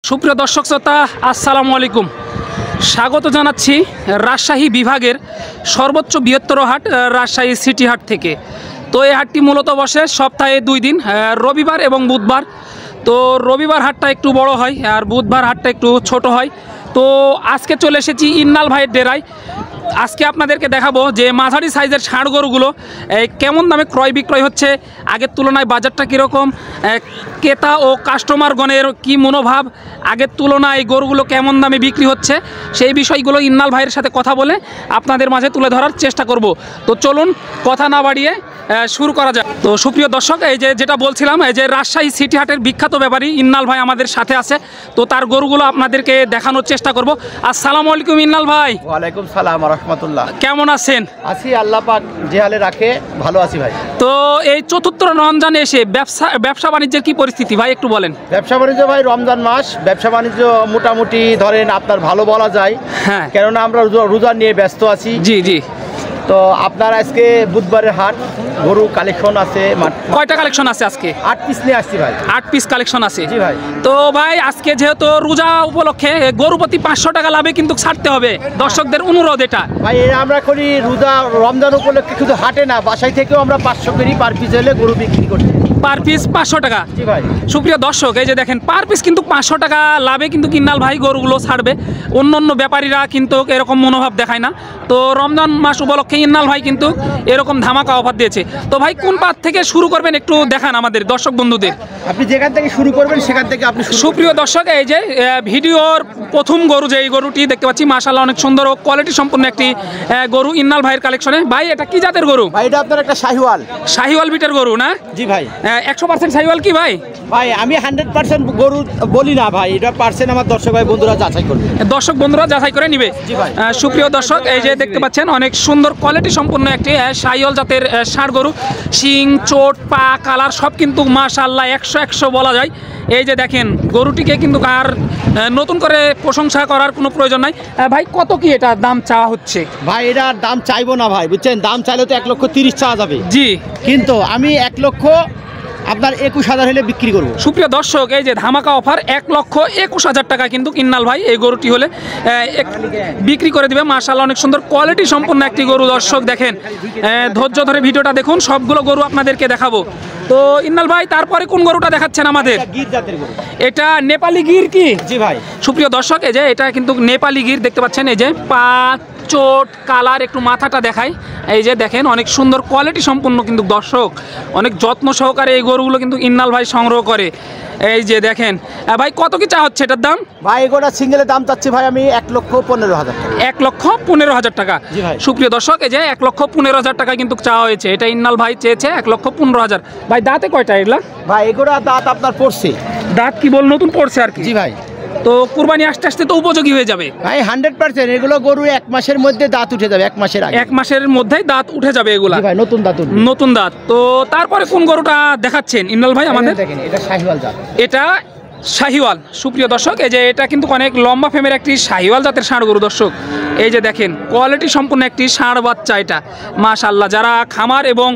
সুপ্রিয় দর্শক শ্রোতা আসসালামু আলাইকুম। স্বাগত জানাচ্ছি রাজশাহী বিভাগের সর্বোচ্চ বৃহত্তর হাট রাজশাহী সিটি হাট থেকে। তো এই হাটটি মূলত বসে সপ্তাহে 2 দিন, রবিবার এবং বুধবার। তো রবিবার হাটটা একটু বড় হয় আর বুধবার হাটটা একটু ছোট হয়। তো আজকে চলে এসেছি ইন্নাল ভাইয়ের ডেরায়। আজকে আপনাদেরকে দেখাবো যে মাঝারি সাইজের ষাঁড় গরুগুলো কেমন দামে ক্রয় বিক্রয় হচ্ছে, আগের তুলনায় বাজারটা কীরকম, ক্রেতা ও কাস্টমারগণের কি মনোভাব, আগের তুলনায় গরুগুলো কেমন দামে বিক্রি হচ্ছে, সেই বিষয়গুলো ইন্নাল ভাইয়ের সাথে কথা বলে আপনাদের মাঝে তুলে ধরার চেষ্টা করব। তো চলুন কথা না বাড়িয়ে শুরু করা যাক। তো সুপ্রিয় দর্শক, এই যেটা বলছিলাম, এই যে রাজশাহী সিটি হাটের বিখ্যাত ব্যাপারী ইন্নাল ভাই আমাদের সাথে আছে। তো তার গরুগুলো আপনাদেরকে দেখানোর চেষ্টা করব। আসসালামু আলাইকুম ইন্নাল ভাই। ওয়ালাইকুম সালাম রাহমাতুল্লাহ। কেমন আছেন? আছি, আল্লাহ পাক যে হালে রাখে ভালো আছি ভাই। তো এই চতুর্থ রমজানে এসে ব্যবসা বাণিজ্যের কি পরিস্থিতি ভাই একটু বলেন। ব্যবসা বাণিজ্য ভাই, রমজান মাস ব্যবসা বাণিজ্য মোটামুটি ধরেন আপনার ভালো বলা যায়। হ্যাঁ, কেননা আমরা রোজা নিয়ে ব্যস্ত আছি। জি জি। তো আপনার আজকে বুধবারের হাট, গরু কালেকশন আছে। কয়টা কালেকশন আছে আজকে? 8 পিস নিয়ে আসছি ভাই। 8 পিস কালেকশন আছে। জি ভাই। তো ভাই আজকে যেহেতু রোজা উপলক্ষে গরু প্রতি 500 টাকা লাভে কিন্তু ছাড়তে হবে, দর্শকদের অনুরোধ এটা। ভাই আমরা করি রোজা রমজান উপলক্ষে শুধু হাটে না, বাসায় থেকেও আমরা 500 করি পার পিস হলে গরু বিক্রি করছি। পার পিস 500 টাকা। জি ভাই। সুপ্রিয় দর্শক, এই যে দেখেন পার পিস কিন্তু 500 টাকা লাভে কিন্তু ইন্নাল ভাই গরুগুলো ছাড়বে। অন্য ব্যাপারীরা কিন্তু এরকম মনোভাব দেখায় না। তো রমজান মাস উপলক্ষে ইন্নাল ভাই কিন্তু এরকম ধামাকা অফার দিয়েছে। তো ভাই কোন পাত থেকে শুরু করবেন একটু দেখান আমাদের দর্শক বন্ধুদের। আপনি যেখান থেকে শুরু করবেন সেখান থেকে আপনি। সুপ্রিয় দর্শক, এই যে ভিডিওর প্রথম গরু যে এই গরুটি দেখতে পাচ্ছি, মাশাআল্লাহ অনেক সুন্দর ও কোয়ালিটি সম্পন্ন একটি গরু ইন্নাল ভাইয়ের কালেকশনে। ভাই এটা কি জাতের গরু? ভাই এটা আপনার একটা শাহিওয়াল বিটের গরু না? জি ভাই। 100% শাহিওয়াল কি ভাই? ভাই আমি 100% গরু বলি না ভাই, এটা পার্সেন্ট আমার দর্শক ভাই বন্ধুরা যাচাই করবে। দর্শক বন্ধুরা যাচাই করে নিবে। জি ভাই। সুপ্রিয় দর্শক, এই যে দেখতে পাচ্ছেন অনেক সুন্দর কোয়ালিটি সম্পন্ন একটি শাহিওয়াল জাতের ষাঁড় গরু। শিং, চোট, পা, কালার সব কিন্তু মাশাআল্লাহ 100 বলা যায়। এই যে দেখেন গরুটিকে কিন্তু আর নতুন করে প্রশংসা করার কোনো প্রয়োজন নাই। ভাই কত কি এটা দাম চাওয়া হচ্ছে? ভাই এটার দাম চাইবো না ভাই, বুঝছেন? দাম চাইলে তো 1,30,000 চাওয়া যাবে। জি, কিন্তু আমি 1,00,000 আপনার 21,000 হলে বিক্রি করবো। সুপ্রিয় দর্শক, এই যে ধামাকা অফার 1,21,000 টাকা কিন্তু ইন্নাল ভাই এই গরুটি হলে বিক্রি করে দিবে। মাশাআল্লাহ অনেক সুন্দর কোয়ালিটি সম্পন্ন একটি গরু। দর্শক দেখেন, ধৈর্য ধরে ভিডিওটা দেখুন, সবগুলো গরু আপনাদেরকে দেখাবো। তো ইন্নাল ভাই তারপরে কোন গরুটা দেখাচ্ছেন আমাদের? গির জাতের গরু। এটা নেপালি গির কি? জি ভাই। সুপ্রিয় দর্শক, এই যে এটা কিন্তু নেপালি গির দেখতে পাচ্ছেন। এই যে পা, চোট, কালার, একটু মাথাটা দেখাই। এই যে দেখেন অনেক সুন্দর কোয়ালিটি সম্পন্ন কিন্তু দর্শক, অনেক যত্ন সহকারে এই গরুগুলো কিন্তু ইন্নাল ভাই সংগ্রহ করে। এই যে দেখেন ভাই কত কি চা হচ্ছে এটার দাম? ভাই এগোটা সিঙ্গেলের দাম চাচ্ছি ভাই আমি 1,15,000 টাকা। 1,15,000 টাকা। জি ভাই। সুপ্রিয় দর্শক, এই যে 1,15,000 টাকা কিন্তু চাওয়া হয়েছে। এটা ইন্নাল ভাই চেয়েছে 1,15,000। ভাই দাঁতে কয়টা এগুলা? ভাই এগোটা দাঁত আপনার পড়ছে। দাঁত কি বল নতুন পড়ছে আর কি? জি ভাই। তো কুরবানি আসতে আসতে তো উপযোগী হয়ে যাবে ভাই 100%। এগুলো গরু 1 মাসের মধ্যে দাঁত উঠে যাবে, 1 মাসের আগে। 1 মাসের মধ্যেই দাঁত উঠে যাবে এগুলা। জি ভাই, নতুন দাঁত উঠবে। নতুন দাঁত। তো তারপরে কোন গরুটা দেখাচ্ছেন ইন্নাল ভাই আমাদের? দেখেন এটা শাহিওয়াল জাত। এটা শাহিওয়াল। সুপ্রিয় দর্শক, এই যে এটা কিন্তু অনেক লম্বা ফেমের একটি শাহিওয়াল জাতের ষাঁড় গরু। দর্শক এই যে দেখেন কোয়ালিটি সম্পন্ন একটি ষাঁড় বাচ্চা এটা। মাশাআল্লাহ, যারা খামার এবং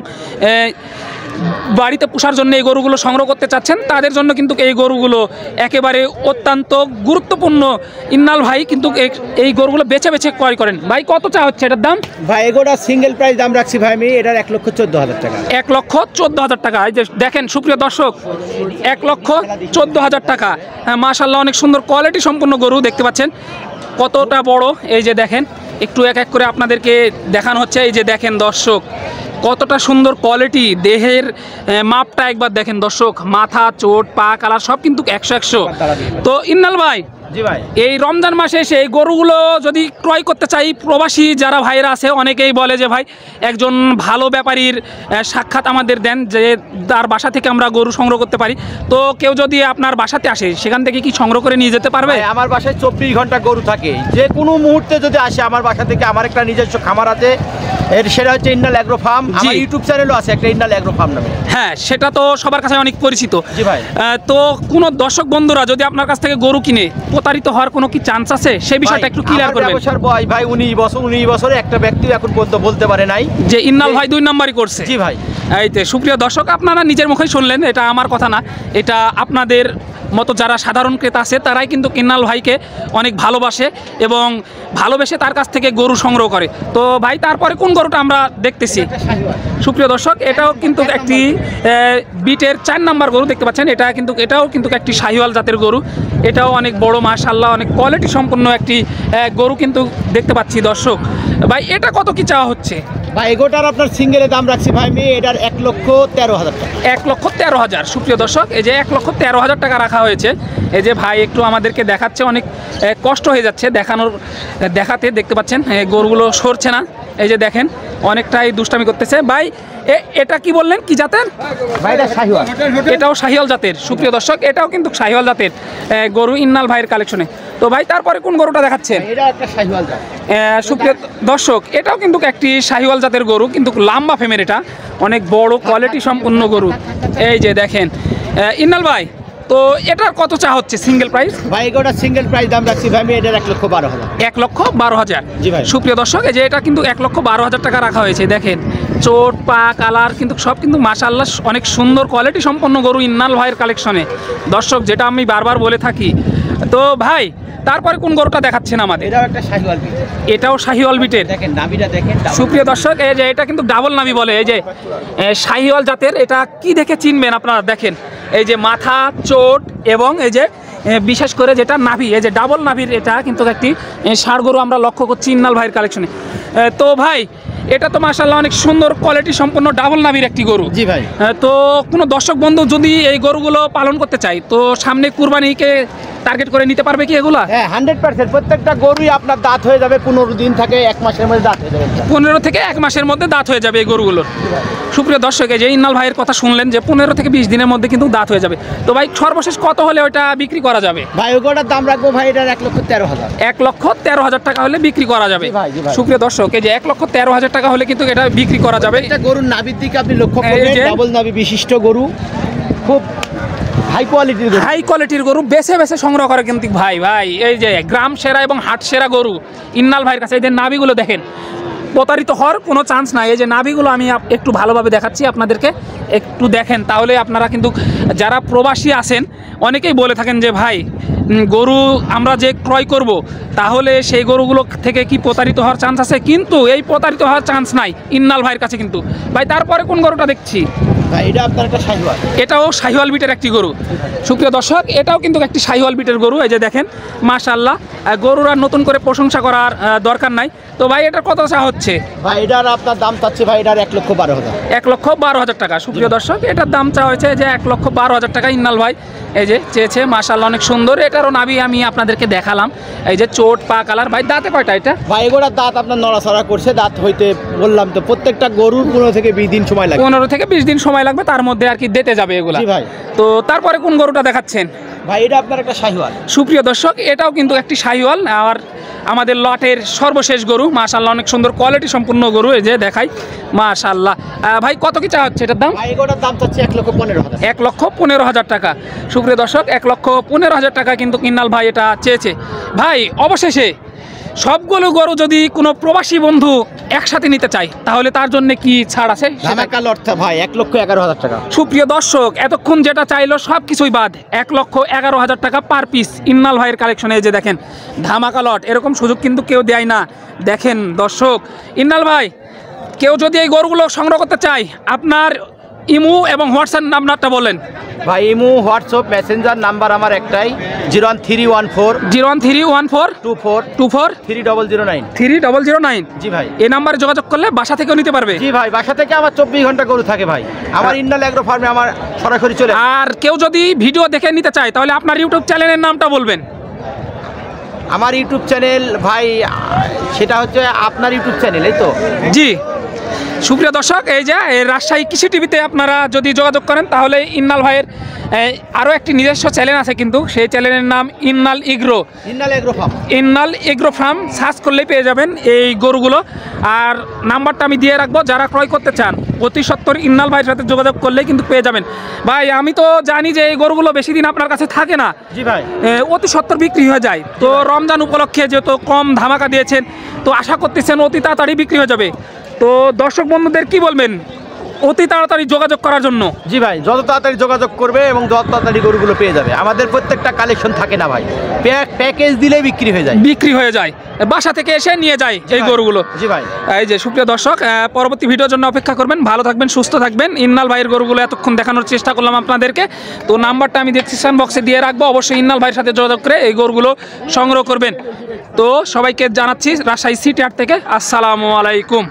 বাড়িতে পোষার জন্য এই গরুগুলো সংগ্রহ করতে চাচ্ছেন তাদের জন্য কিন্তু এই গরুগুলো একেবারে অত্যন্ত গুরুত্বপূর্ণ। ইন্নাল ভাই কিন্তু এই গরুগুলো বেছে বেছে ক্রয় করেন। ভাই কত চা হচ্ছে এটার দাম? ভাই এগোটা সিঙ্গেল প্রাইস দাম রাখছি ভাই আমি এটার 1,14,000 টাকা। 1,14,000 টাকা। এই যে দেখেন সুপ্রিয় দর্শক, 1,14,000 টাকা। মাশাআল্লাহ অনেক সুন্দর কোয়ালিটি সম্পন্ন গরু দেখতে পাচ্ছেন কতটা বড়। এই যে দেখেন একটু এক এক করে আপনাদেরকে দেখানো হচ্ছে। এই যে দেখেন দর্শক কতটা সুন্দর কোয়ালিটি, দেহের মাপটা একবার দেখেন দর্শক, মাথা, চোট, পা, কালার সব কিন্তু 100। তো ইন্নাল ভাই, জি ভাই, এই রমজান মাসে এসে এই গরুগুলো যদি ক্রয় করতে চাই, প্রবাসী যারা ভাইরা আছে অনেকেই বলে যে ভাই একজন ভালো ব্যাপারীর সাক্ষাৎ আমাদের দেন, যে তার বাসা থেকে আমরা গরু সংগ্রহ করতে পারি। তো কেউ যদি আপনার বাসাতে আসে সেখান থেকে কি সংগ্রহ করে নিয়ে যেতে পারবে? আমার বাসায় 24 ঘন্টা গরু থাকে। যে কোনো মুহূর্তে যদি আসে আমার বাসা থেকে, আমার একটা নিজস্ব খামার আছে, সেটা হচ্ছে ইন্নাল অ্যাগ্রো ফার্ম। আমার ইউটিউব চ্যানেলও আছে একটা ইন্নাল অ্যাগ্রো ফার্ম নামে। হ্যাঁ, সেটা তো সবার কাছে অনেক পরিচিত। জি ভাই। তো কোনো দর্শক বন্ধুরা যদি আপনার কাছ থেকে গরু কিনে প্রতারিত হওয়ার কোনো কি চান্স আছে, সেই বিষয়টা একটু ক্লিয়ার করবেন। ভাই 19 বছরে একটা ব্যক্তি এখন পর্যন্ত বলতে পারে নাই যে ইন্নাল ভাই 2 নাম্বারই করছে। জি ভাই। এই তো সুপ্রিয় দর্শক, আপনারা নিজের মুখেই শুনলেন, এটা আমার কথা না, এটা আপনাদের মতো যারা সাধারণ ক্রেতা আছে তারাই কিন্তু ইন্নাল ভাইকে অনেক ভালোবাসে এবং ভালোবেসে তার কাছ থেকে গরু সংগ্রহ করে। তো ভাই তারপরে কোন গরুটা আমরা দেখতেছি সুপ্রিয় দর্শক, এটাও কিন্তু একটি বিটের 4 নাম্বার গরু দেখতে পাচ্ছেন। এটাও কিন্তু একটি শাহিওয়াল জাতের গরু। এটাও অনেক বড়, মাশাআল্লাহ, অনেক কোয়ালিটি সম্পন্ন একটি গরু কিন্তু দেখতে পাচ্ছি দর্শক। ভাই এটা কত কি চাওয়া হচ্ছে? ভাই এগোটার আপনার সিঙ্গেলের দাম রাখছি ভাই আমি এটার 1,13,000 টাকা। 1,13,000 সুপ্রিয় দর্শক, এই যে 1,13,000 টাকা রাখা হয়েছে। এই যে ভাই একটু আমাদেরকে দেখাচ্ছে, অনেক কষ্ট হয়ে যাচ্ছে দেখাতে। দেখতে পাচ্ছেন গরুগুলো সরছে না, এই যে দেখেন অনেকটাই দুষ্টামি করতেছে। ভাই এটা কি বললেন, কি জাতের? ভাই এটা শাহিওয়াল। এটাও শাহিওয়াল জাতের সুপ্রিয় দর্শক, এটাও কিন্তু শাহিওয়াল জাতের গরু ইন্নাল ভাইয়ের কালেকশনে। তো ভাই তারপরে কোন গরুটা দেখাচ্ছেন? এটা একটা শাহিওয়াল জাত। সুপ্রিয় দর্শক, এটাও কিন্তু একটি শাহিওয়াল জাতের গরু, কিন্তু লম্বা ফেমের, এটা অনেক বড় কোয়ালিটি সম্পন্ন গরু। এই যে দেখেন ইন্নাল ভাই, তো এটার কত চা হচ্ছে সিঙ্গেল প্রাইস? ভাই এগোটার সিঙ্গেল প্রাইস দাম রাখছি ভাই আমি এটার 1,12,000। 1,12,000 জি ভাই। সুপ্রিয় দর্শক, এই যে এটা কিন্তু 1,12,000 টাকা রাখা হয়েছে। দেখেন চোট, পা, কালার কিন্তু সব কিন্তু মাশাআল্লাহ অনেক সুন্দর কোয়ালিটি সম্পন্ন গরু ইন্নাল ভাইয়ের কালেকশনে দর্শক, যেটা আমি বারবার বলে থাকি। তো ভাই তারপরে কোন গরুটা দেখাচ্ছেন আমাদের? এটাও একটা শাহিওয়াল বিট। এটাও শাহিওয়াল বিটের। দেখেন নাভিটা দেখেন। সুপ্রিয় দর্শক, এই যে এটা কিন্তু ডাবল নাভি বলে। এই যে শাহিওয়াল জাতের, এটা কি দেখে চিনবেন আপনারা? দেখেন এই যে মাথা, চোট এবং এই যে বিশেষ করে যেটা নাভি, এই যে ডাবল নাভির এটা কিন্তু একটি ষাঁড় গরু আমরা লক্ষ্য করছি ইন্নাল ভাইয়ের কালেকশনে। তো ভাই এটা তো মাশাআল্লাহ অনেক সুন্দর কোয়ালিটি সম্পন্ন ডাবল নাভির একটি গরু। জি ভাই। তো কোনো দর্শক বন্ধু যদি এই গরুগুলো পালন করতে চায়, তো সামনে কুরবানিকে টার্গেট করে নিতে পারবে কি এগুলা? হ্যাঁ 100%। প্রত্যেকটা গরুই আপনার দাঁত হয়ে যাবে 15 দিন থেকে 1 মাসের মধ্যে দাঁত হয়ে যাবে। 15 থেকে 1 মাসের মধ্যে দাঁত হয়ে যাবে এই গরুগুলোর। সুপ্রিয় দর্শক, এই যে ইন্নাল ভাইয়ের কথা শুনলেন যে 15 থেকে 20 দিনের মধ্যে কিন্তু দাঁত হয়ে যাবে। তো ভাই সর্বশেষ কত হলে ওটা বিক্রি করা যাবে? ভাই ওটার দাম রাখবো ভাই এটার 1,13,000। 1,13,000 টাকা হলে বিক্রি করা যাবে। জি ভাই, জি ভাই। সুপ্রিয় দর্শক, এই যে 1,13,000 টাকা হলে কিন্তু এটা বিক্রি করা যাবে। এটা গরুর নাভির দিকে আপনি লক্ষ্য এই করবেন, যে- ডাবল নাভি বিশিষ্ট গরু, খুব হাই কোয়ালিটির গরু। হাই কোয়ালিটির গরু বেছে বেছে সংগ্রহ করে কিন্তু ভাই এই যে গ্রাম সেরা এবং হাট সেরা গরু ইন্নাল ভাইয়ের কাছে। এই যে নাভিগুলো দেখেন, প্রতারিত হওয়ার কোনো চান্স নাই। এই যে নাভিগুলো আমি একটু ভালোভাবে দেখাচ্ছি আপনাদেরকে, একটু দেখেন, তাহলে আপনারা কিন্তু যারা প্রবাসী আছেন অনেকেই বলে থাকেন যে ভাই গরু আমরা যে ক্রয় করব তাহলে সেই গরুগুলো থেকে কি প্রতারিত হওয়ার চান্স আছে? কিন্তু এই প্রতারিত হওয়ার চান্স নাই ইন্নাল ভাইয়ের কাছে কিন্তু। ভাই তারপরে কোন গরুটা দেখছি? ভাই এটা আপনার একটা শাহিওয়াল। এটাও শাহিওয়াল বিটের একটি গরু। সুপ্রিয় দর্শক, এটাও কিন্তু একটি শাহিওয়াল বিটের গরু। এই যে দেখেন মাশাআল্লাহ, গরুর আর নতুন করে প্রশংসা করার দরকার নাই। তো ভাই এটার কত চা হচ্ছে? ভাই এটার আপনার দাম চাচ্ছে ভাই এটার 1,12,000। 1,12,000 টাকা। সুপ্রিয় দর্শক, এটার দাম চা হয়েছে যে 1,12,000 টাকা ইন্নাল ভাই এই যে চেয়েছে। মাশাআল্লাহ অনেক সুন্দর। এটারও নাভি আমি আপনাদেরকে দেখালাম, এই যে চোট, পা, কালার। ভাই দাঁতে কয়টা এটা? ভাই এগুলোর দাঁত আপনার নড়াচড়া করছে, দাঁত হইতে বললাম তো প্রত্যেকটা গরুর 15 থেকে 20 দিন সময় লাগে। 15 থেকে 20 দিন সময় লাগবে, তার মধ্যে আর কি দিতে যাবে এগুলা। জি ভাই। তো তারপরে কোন গরুটা দেখাচ্ছেন? ভাই এটা আপনার একটা শাহিওয়াল। সুপ্রিয় দর্শক, এটাও কিন্তু একটি শাহিওয়াল, আর আমাদের লটের সর্বশেষ গরু। মাশাআল্লাহ অনেক সুন্দর কোয়ালিটি সম্পূর্ণ গরু। এই যে দেখাই মাশাআল্লাহ। ভাই কত কি চা হচ্ছে এটার দাম? ভাই এগুলোর দাম চাচ্ছে 1,15,000। 1,15,000 টাকা। সুপ্রিয় দর্শক, 1,15,000 টাকা কিন্তু ইন্নাল ভাই এটা চেয়েছে। ভাই অবশেষে সবগুলো গরু যদি কোনো প্রবাসী বন্ধু একসাথে নিতে চায় তাহলে তার জন্য কি ছাড় আছে? ধামাকা লট ভাই 1,11,000 টাকা। সুপ্রিয় দর্শক, এতক্ষণ যেটা চাইলো সব কিছুই বাদ, 1,11,000 টাকা পার পিস ইন্নাল ভাইয়ের কালেকশনে। এই যে দেখেন ধামাকা লট, এরকম সুযোগ কিন্তু কেউ দেয় না। দেখেন দর্শক, ইন্নাল ভাই কেউ যদি এই গরুগুলো সংগ্রহ করতে চায়, আপনার ইমো এবং হোয়াটসঅ্যাপ নাম্বারটা বলেন। ভাই ইমো, হোয়াটসঅ্যাপ, মেসেঞ্জার নাম্বার আমার একটাই 01314 01314 24 24 3009। 3009। জি ভাই। এই নাম্বারে যোগাযোগ করলে বাসা থেকেও নিতে পারবে। জি ভাই, বাসা থেকে আমার 24 ঘন্টা গরু থাকে ভাই। আমার ইন্নাল এগ্রো ফার্মে আমার সরাসরি চলে। আর কেউ যদি ভিডিও দেখে নিতে চায় তাহলে আপনার ইউটিউব চ্যানেলের নামটা বলবেন। আমার ইউটিউব চ্যানেল ভাই সেটা হচ্ছে আপনার ইউটিউব চ্যানেল, এই তো? জি সুপ্রিয় দর্শক, এই যে রাজশাহী কৃষি টিভিতে আপনারা যদি যোগাযোগ করেন তাহলে ইন্নাল ভাইয়ের আরও একটি নিজস্ব চ্যানেল আছে, কিন্তু সেই চ্যানেলের নাম ইন্নাল এগ্রো। ইন্নাল এগ্রো ফার্ম। ইন্নাল এগ্রো ফার্ম সার্চ করলেই পেয়ে যাবেন এই গরুগুলো। আর নাম্বারটা আমি দিয়ে রাখবো, যারা ক্রয় করতে চান অতি সত্বর ইন্নাল ভাইয়ের সাথে যোগাযোগ করলেই কিন্তু পেয়ে যাবেন। ভাই আমি তো জানি যে এই গরুগুলো বেশি দিন আপনার কাছে থাকে না। জি ভাই। অতি সত্বর বিক্রি হয়ে যায়। তো রমজান উপলক্ষে যেহেতু কম ধামাকা দিয়েছেন, তো আশা করতেছেন অতি তাড়াতাড়ি বিক্রি হয়ে যাবে। তো দর্শক বন্ধুদের কি বলবেন? অতি তাড়াতাড়ি যোগাযোগ করার জন্য। জি ভাই, যত তাড়াতাড়ি যোগাযোগ করবে এবং যত তাড়াতাড়ি গরুগুলো পেয়ে যাবে। আমাদের প্রত্যেকটা কালেকশন থাকে না ভাই, প্যাকেজ দিলে বিক্রি হয়ে যায়। বিক্রি হয়ে যায়, বাসা থেকে এসে নিয়ে যায় এই ভাই। গরুগুলো। জি ভাই। এই যে সুপ্রিয় দর্শক, পরবর্তী ভিডিওর জন্য অপেক্ষা করবেন। ভালো থাকবেন, সুস্থ থাকবেন। ইন্নাল ভাইয়ের গরুগুলো এতক্ষণ দেখানোর চেষ্টা করলাম আপনাদেরকে। তো নাম্বারটা আমি ডেসক্রিপশন বক্সে দিয়ে রাখবো, অবশ্যই ইন্নাল ভাইয়ের সাথে যোগাযোগ করে এই গরুগুলো সংগ্রহ করবেন। তো সবাইকে জানাচ্ছি রাজশাহী সিটি হাট থেকে আসসালামু আলাইকুম।